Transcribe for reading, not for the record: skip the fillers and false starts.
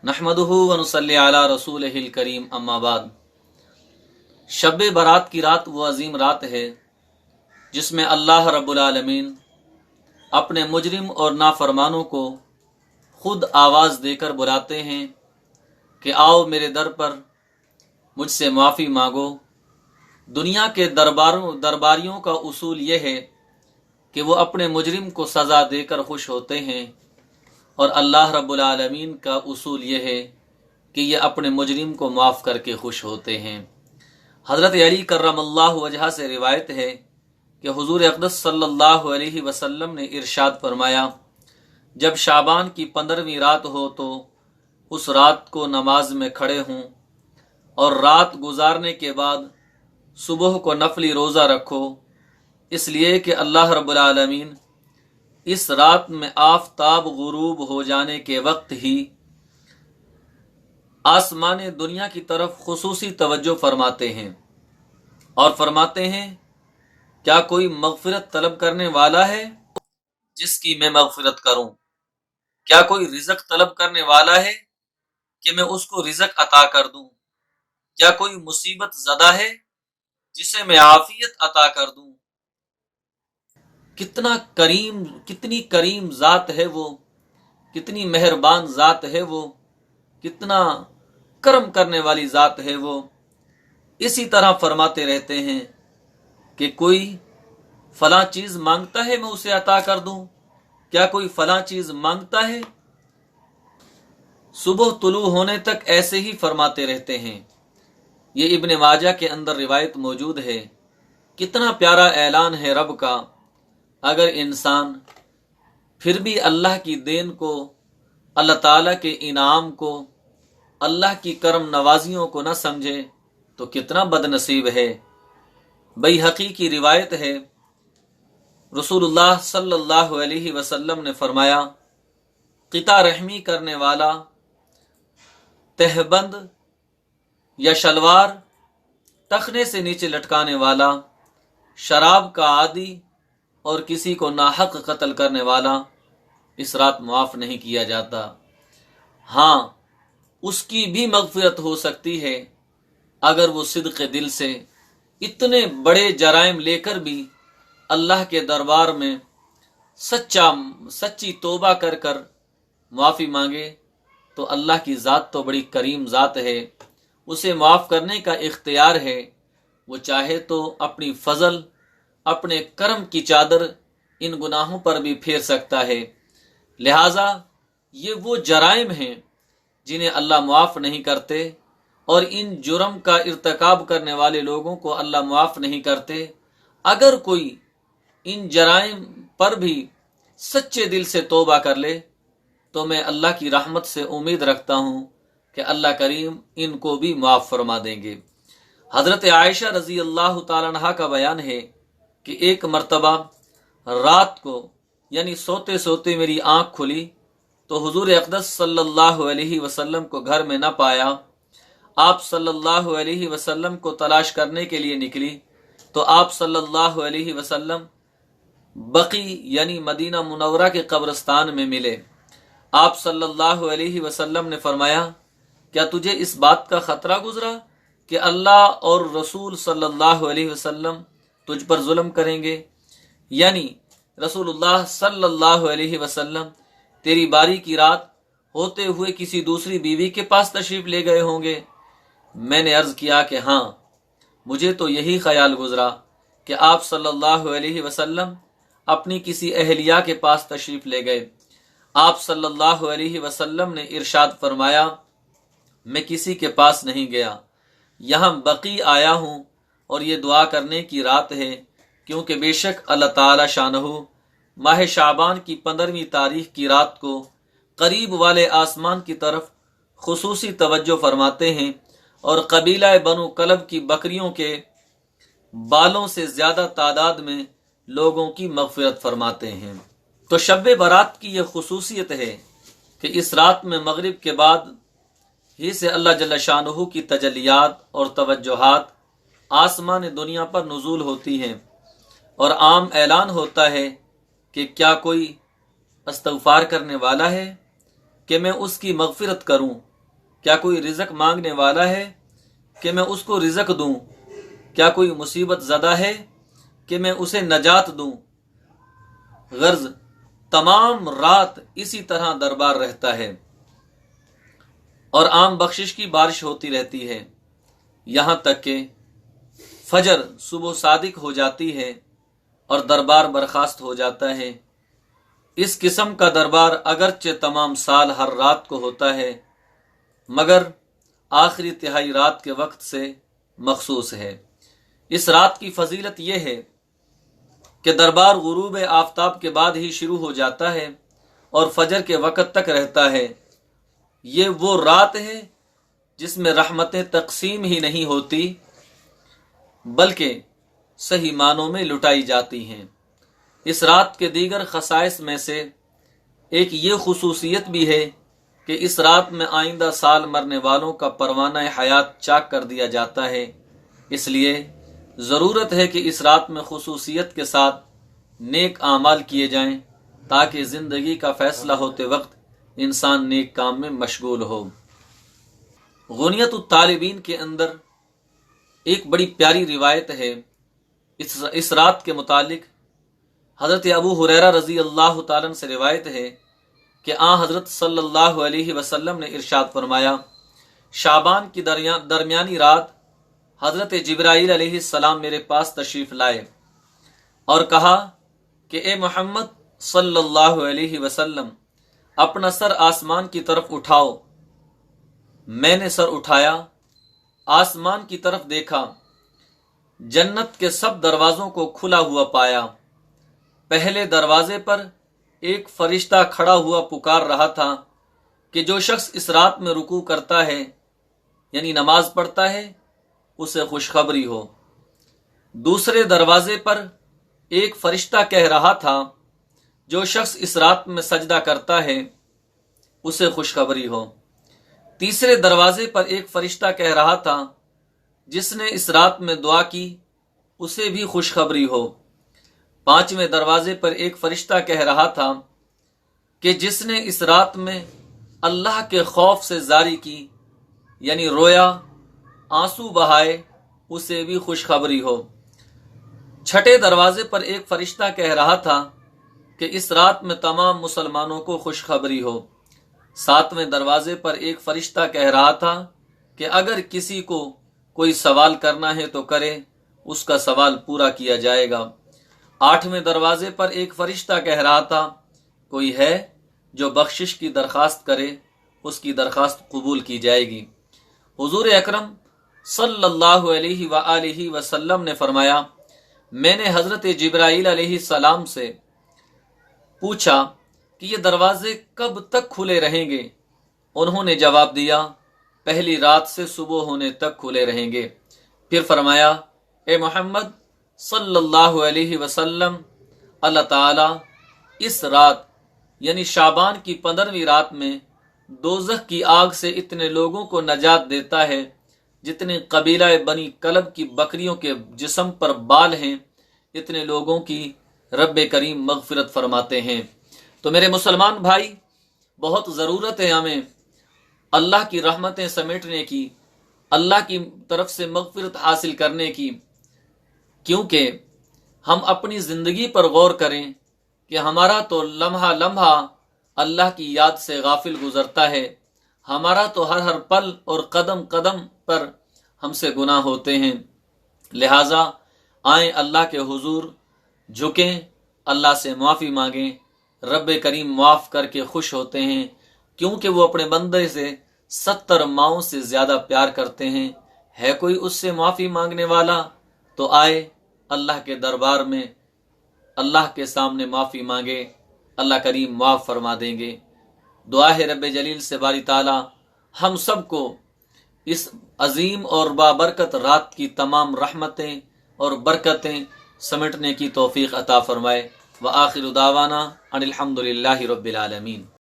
नहमदुहु व नुसल्ली अला रसूलिहिल करीम अम्मा बाद। शब बारात की रात वो अजीम रात है जिसमें अल्लाह रब्बुल आलमीन अपने मुजरिम और नाफरमानों को खुद आवाज़ देकर बुलाते हैं कि आओ मेरे दर पर मुझसे माफ़ी मांगो। दुनिया के दरबारियों का उसूल यह है कि वो अपने मुजरिम को सज़ा देकर खुश होते हैं, और अल्लाह रब्बुल आलमीन का उसूल ये है कि ये अपने मुजरिम को माफ़ करके खुश होते हैं। हज़रत अली कर्रमल्लाहु वजह से रिवायत है कि हुज़ूर अक़दस सल्लल्लाहु अलैहि वसल्लम ने इरशाद फरमाया, जब शाबान की 15वीं रात हो तो उस रात को नमाज में खड़े हों और रात गुजारने के बाद सुबह को नफली रोज़ा रखो, इसलिए कि अल्लाह रब्बुल आलमीन इस रात में आफताब गुरूब हो जाने के वक्त ही आसमान दुनिया की तरफ खुसूसी तवज्जो फरमाते हैं और फरमाते हैं, क्या कोई मगफिरत तलब करने वाला है जिसकी मैं मगफिरत करूं? क्या कोई रिज़्क तलब करने वाला है कि मैं उसको रिज़्क अता कर दूं? क्या कोई मुसीबत ज़दा है जिसे मैं आफियत अता कर दूं? कितनी करीम ज़ात है वो, कितनी मेहरबान ज़ात है वो, कितना करम करने वाली ज़ात है वो। इसी तरह फरमाते रहते हैं कि कोई फलां चीज़ मांगता है मैं उसे अता कर दूं। क्या कोई फलां चीज़ मांगता है? सुबह तुलू होने तक ऐसे ही फरमाते रहते हैं। ये इब्न माजा के अंदर रिवायत मौजूद है। कितना प्यारा ऐलान है रब का। अगर इंसान फिर भी अल्लाह की देन को, अल्लाह ताला के इनाम को, अल्लाह की करम नवाजियों को न समझे तो कितना बदनसीब है। बैहक़ी की रिवायत है, रसूलुल्लाह सल्लल्लाहु अलैहि वसल्लम ने फरमाया, क़िता रहमी करने वाला, तहबंद या शलवार टखने से नीचे लटकाने वाला, शराब का आदी और किसी को नाहक कत्ल करने वाला इस रात माफ़ नहीं किया जाता। हाँ, उसकी भी मग़फ़िरत हो सकती है अगर वो सिद्क़े दिल से इतने बड़े जराइम लेकर भी अल्लाह के दरबार में सच्ची तौबा कर कर माफ़ी मांगे, तो अल्लाह की ज़ात तो बड़ी करीम ज़ात है, उसे माफ़ करने का इख्तियार है। वो चाहे तो अपनी फ़ज़ल, अपने करम की चादर इन गुनाहों पर भी फेर सकता है। लिहाजा ये वो जराइम हैं जिन्हें अल्लाह माफ़ नहीं करते, और इन जुर्म का इर्तिकाब करने वाले लोगों को अल्लाह माफ़ नहीं करते। अगर कोई इन जराइम पर भी सच्चे दिल से तौबा कर ले तो मैं अल्लाह की रहमत से उम्मीद रखता हूँ कि अल्लाह करीम इनको भी माफ़ फरमा देंगे। हज़रत आयशा रज़ी अल्लाह ताला अन्हा का बयान है कि एक मर्तबा रात को यानी सोते सोते मेरी आँख खुली तो हुजूर अक़दस सल्लल्लाहु अलैहि वसल्लम को घर में न पाया। आप सल्लल्लाहु अलैहि वसल्लम को तलाश करने के लिए निकली तो आप सल्लल्लाहु अलैहि वसल्लम बकी यानी मदीना मुनव्वरा के कब्रिस्तान में मिले। आप सल्लल्लाहु अलैहि वसल्लम ने फरमाया, क्या तुझे इस बात का ख़तरा गुजरा कि अल्लाह और रसूल सल्लल्लाहु अलैहि वसल्लम तुझ पर जुल्म करेंगे? यानी रसूलुल्लाह सल्लल्लाहु अलैहि वसल्लम तेरी बारी की रात होते हुए किसी दूसरी बीवी के पास तशरीफ ले गए होंगे। मैंने अर्ज किया कि हाँ, मुझे तो यही ख्याल गुजरा कि आप सल्लल्लाहु अलैहि वसल्लम अपनी किसी अहलिया के पास तशरीफ ले गए। आप सल्लल्लाहु अलैहि वसल्लम ने इरशाद फरमाया, मैं किसी के पास नहीं गया, यहाँ बकी आया हूँ और ये दुआ करने की रात है, क्योंकि बेशक अल्लाह ताला शानहू माह शाबान की 15वीं तारीख की रात को करीब वाले आसमान की तरफ खुसूसी तवज्जो फरमाते हैं और कबीला बनु कलब की बकरियों के बालों से ज़्यादा तादाद में लोगों की मग़फ़िरत फरमाते हैं। तो शब बारात की यह खुसूसियत है कि इस रात में मगरिब के बाद ही से अल्लाह जल्ल शानहू की तजल्लियात और तवज्जुहात आसमान दुनिया पर नुज़ूल होती हैं, और आम ऐलान होता है कि क्या कोई इस्तग़फ़ार करने वाला है कि मैं उसकी मग़फ़िरत करूं। کیا کوئی رزق مانگنے والا ہے کہ میں اس کو رزق دوں؟ کیا کوئی مصیبت زدہ ہے کہ میں اسے نجات دوں؟ غرض تمام رات اسی طرح دربار رہتا ہے اور عام بخشش کی بارش ہوتی رہتی ہے، یہاں تک کہ فجر صبح صادق ہو جاتی ہے اور دربار برخاست ہو جاتا ہے۔ اس قسم کا دربار اگرچہ تمام سال ہر رات کو ہوتا ہے، مگر آخری تہائی رات کے وقت سے مخصوص ہے۔ اس رات کی فضیلت یہ ہے کہ دربار غروب آفتاب کے بعد ہی شروع ہو جاتا ہے اور فجر کے وقت تک رہتا ہے۔ یہ وہ رات ہے جس میں رحمتیں تقسیم ہی نہیں ہوتی بلکہ صحیح معنوں میں لٹائی جاتی ہیں۔ اس رات کے دیگر خصائص میں سے ایک یہ خصوصیت بھی ہے کہ اس رات میں آئندہ سال مرنے والوں کا پروانہ حیات چاک کر دیا جاتا ہے۔ اس لیے ضرورت ہے کہ اس رات میں خصوصیت کے ساتھ نیک اعمال کیے جائیں تاکہ زندگی کا فیصلہ ہوتے وقت انسان نیک کام میں مشغول ہو۔ غنیت الطالبین کے اندر ایک بڑی پیاری روایت ہے اس رات کے متعلق۔ حضرت ابو ہریرہ رضی اللہ تعالیٰ عنہ سے روایت ہے کہ حضرت صلی اللہ علیہ وسلم نے ارشاد فرمایا، شعبان کی درمیانی رات حضرت جبرائیل علیہ السلام میرے پاس تشریف لائے اور کہا کہ اے محمد صلی اللہ علیہ وسلم، اپنا سر آسمان کی طرف اٹھاؤ۔ میں نے سر اٹھایا، آسمان کی طرف دیکھا، جنت کے سب دروازوں کو کھلا ہوا پایا۔ پہلے دروازے پر ایک فرشتہ کھڑا ہوا پکار رہا تھا کہ جو شخص اس رات میں رکوع کرتا ہے یعنی نماز پڑھتا ہے اسے خوشخبری ہو۔ دوسرے دروازے پر ایک فرشتہ کہہ رہا تھا جو شخص اس رات میں سجدہ کرتا ہے اسے خوشخبری ہو۔ تیسرے دروازے پر ایک فرشتہ کہہ رہا تھا جس نے اس رات میں دعا کی اسے بھی خوشخبری ہو۔ پانچویں دروازے پر ایک فرشتہ کہہ رہا تھا کہ جس نے اس رات میں اللہ کے خوف سے زاری کی یعنی رویا، آنسو بہائے، اسے بھی خوشخبری ہو۔ چھٹے دروازے پر ایک فرشتہ کہہ رہا تھا کہ اس رات میں تمام مسلمانوں کو خوشخبری ہو۔ ساتویں دروازے پر ایک فرشتہ کہہ رہا تھا کہ اگر کسی کو کوئی سوال کرنا ہے تو کرے، اس کا سوال پورا کیا جائے گا۔ آٹھویں دروازے پر ایک فرشتہ کہہ رہا تھا کوئی ہے جو بخشش کی درخواست کرے اس کی درخواست قبول کی جائے گی۔ حضور اکرم صلی اللہ علیہ وآلہ وسلم نے فرمایا، میں نے حضرت جبرائیل علیہ السلام سے پوچھا کہ یہ دروازے کب تک کھلے رہیں گے؟ انہوں نے جواب دیا، پہلی رات سے صبح ہونے تک کھلے رہیں گے۔ پھر فرمایا، اے محمد صلی اللہ علیہ وسلم، اللہ تعالی اس رات یعنی شعبان کی 15ویں رات میں دوزخ کی آگ سے اتنے لوگوں کو نجات دیتا ہے جتنے قبیلہ بنی کلب کی بکریوں کے جسم پر بال ہیں، اتنے لوگوں کی رب کریم مغفرت فرماتے ہیں۔ تو میرے مسلمان بھائی، بہت ضرورت ہے ہمیں اللہ کی رحمتیں سمیٹنے کی، اللہ کی طرف سے مغفرت حاصل کرنے کی، کیونکہ ہم اپنی زندگی پر غور کریں کہ ہمارا تو لمحہ لمحہ اللہ کی یاد سے غافل گزرتا ہے، ہمارا تو ہر پل اور قدم قدم پر ہم سے گناہ ہوتے ہیں۔ لہٰذا آئیں اللہ کے حضور جھکیں، اللہ سے معافی مانگیں۔ رب کریم معاف کر کے خوش ہوتے ہیں کیونکہ وہ اپنے بندے سے 70 ماؤں سے زیادہ پیار کرتے ہیں۔ ہے کوئی اس سے معافی مانگنے والا؟ تو آئے اللہ کے دربار میں، اللہ کے سامنے معافی مانگے، اللہ کریم معاف فرما دیں گے۔ دعا ہے رب جلیل سے باری تعالی ہم سب کو اس عظیم اور بابرکت رات کی تمام رحمتیں اور برکتیں سمیٹنے کی توفیق عطا فرمائے۔ وآخر دعوانا ان الحمد للہ رب العالمین۔